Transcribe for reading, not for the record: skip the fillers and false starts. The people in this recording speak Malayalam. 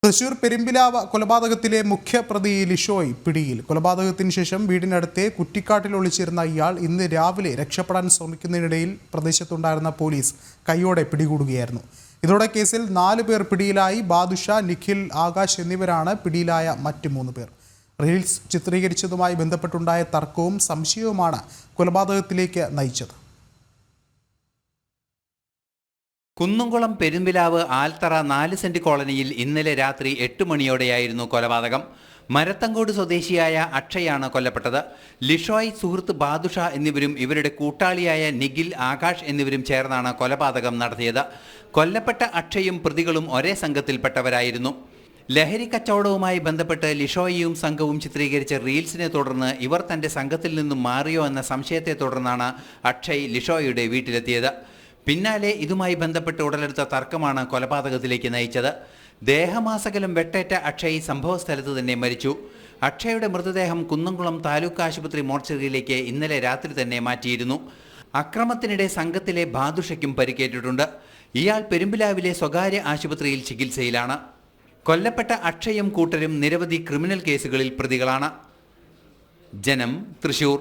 തൃശൂർ പെരുമ്പിലാവ് കൊലപാതകത്തിലെ മുഖ്യപ്രതി ലിഷോയ് പിടിയിൽ. കൊലപാതകത്തിന് ശേഷം വീടിനടുത്തെ കുറ്റിക്കാട്ടിൽ ഒളിച്ചിരുന്ന ഇയാൾ ഇന്ന് രാവിലെ രക്ഷപ്പെടാൻ ശ്രമിക്കുന്നതിനിടയിൽ പ്രദേശത്തുണ്ടായിരുന്ന പോലീസ് കൈയോടെ പിടികൂടുകയായിരുന്നു. ഇതോടെ കേസിൽ 4 പേർ പിടിയിലായി. ബാദുഷ, നിഖിൽ, ആകാശ് എന്നിവരാണ് പിടിയിലായ മറ്റ് 3 പേർ. റീൽസ് ചിത്രീകരിച്ചതുമായി ബന്ധപ്പെട്ടുണ്ടായ തർക്കവും സംശയവുമാണ് കൊലപാതകത്തിലേക്ക് നയിച്ചത്. കുന്നംകുളം പെരുമ്പിലാവ് ആൽത്തറ 4 സെന്റ് കോളനിയിൽ ഇന്നലെ രാത്രി 8 മണിയോടെയായിരുന്നു കൊലപാതകം. മരത്തങ്കോട് സ്വദേശിയായ അക്ഷയാണ് കൊല്ലപ്പെട്ടത്. ലിഷോയ്, സുഹൃത്ത് ബാദുഷ എന്നിവരും ഇവരുടെ കൂട്ടാളിയായ നിഖിൽ, ആകാശ് എന്നിവരും ചേർന്നാണ് കൊലപാതകം നടത്തിയത്. കൊല്ലപ്പെട്ട അക്ഷയും പ്രതികളും ഒരേ സംഘത്തിൽപ്പെട്ടവരായിരുന്നു. ലഹരി കച്ചവടവുമായി ബന്ധപ്പെട്ട് ലിഷോയും സംഘവും ചിത്രീകരിച്ച റീൽസിനെ തുടർന്ന് ഇവർ തന്റെ സംഘത്തിൽ നിന്നും മാറിയോ എന്ന സംശയത്തെ തുടർന്നാണ് അക്ഷയ് ലിഷോയുടെ വീട്ടിലെത്തിയത്. പിന്നാലെ ഇതുമായി ബന്ധപ്പെട്ട് ഉടലെടുത്ത തർക്കമാണ് കൊലപാതകത്തിലേക്ക് നയിച്ചത്. ദേഹമാസകലം വെട്ടേറ്റ അക്ഷയ് സംഭവസ്ഥലത്ത് തന്നെ മരിച്ചു. അക്ഷയുടെ മൃതദേഹം കുന്നംകുളം താലൂക്ക് ആശുപത്രി മോർച്ചറിയിലേക്ക് ഇന്നലെ രാത്രി തന്നെ മാറ്റിയിരുന്നു. അക്രമത്തിനിടെ സംഘത്തിലെ ബാദുഷയ്ക്കും പരിക്കേറ്റിട്ടുണ്ട്. ഇയാൾ പെരുമ്പിലാവിലെ സ്വകാര്യ ആശുപത്രിയിൽ ചികിത്സയിലാണ്. കൊല്ലപ്പെട്ട അക്ഷയും കൂട്ടരും നിരവധി ക്രിമിനൽ കേസുകളിൽ പ്രതികളാണ്. ജനം, തൃശൂർ.